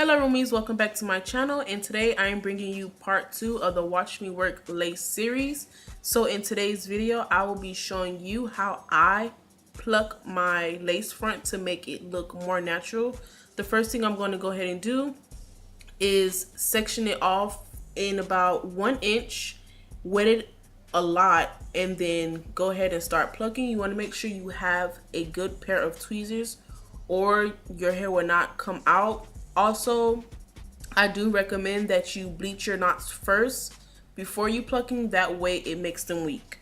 Hello roomies, welcome back to my channel, and today I am bringing you part 2 of the Watch Me Work lace series. So in today's video I will be showing you how I pluck my lace front to make it look more natural. The first thing I'm going to go ahead and do is section it off in about 1 inch, wet it a lot, and then go ahead and start plucking. You want to make sure you have a good pair of tweezers or your hair will not come out. Also, I do recommend that you bleach your knots first before you plucking, that way it makes them weak.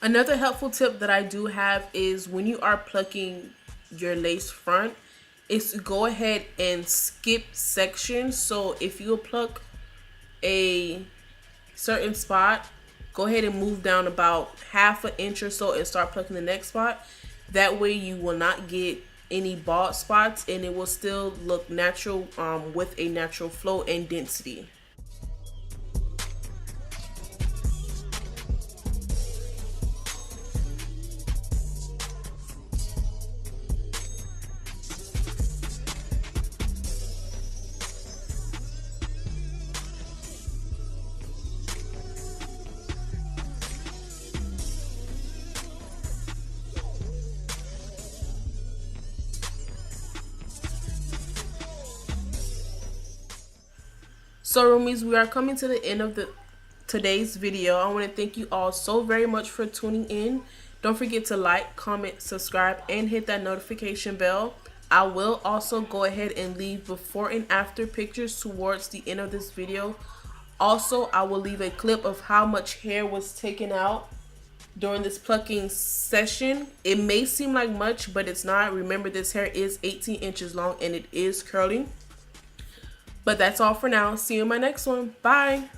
Another helpful tip that I do have is when you are plucking your lace front, is to go ahead and skip sections. So if you pluck a certain spot, go ahead and move down about half an inch or so and start plucking the next spot. That way you will not get any bald spots and it will still look natural with a natural flow and density. So roomies, we are coming to the end of today's video. I want to thank you all so very much for tuning in. Don't forget to like, comment, subscribe, and hit that notification bell. I will also go ahead and leave before and after pictures towards the end of this video. Also, I will leave a clip of how much hair was taken out during this plucking session. It may seem like much, but it's not. Remember, this hair is 18 inches long and it is curling. But that's all for now. See you in my next one. Bye.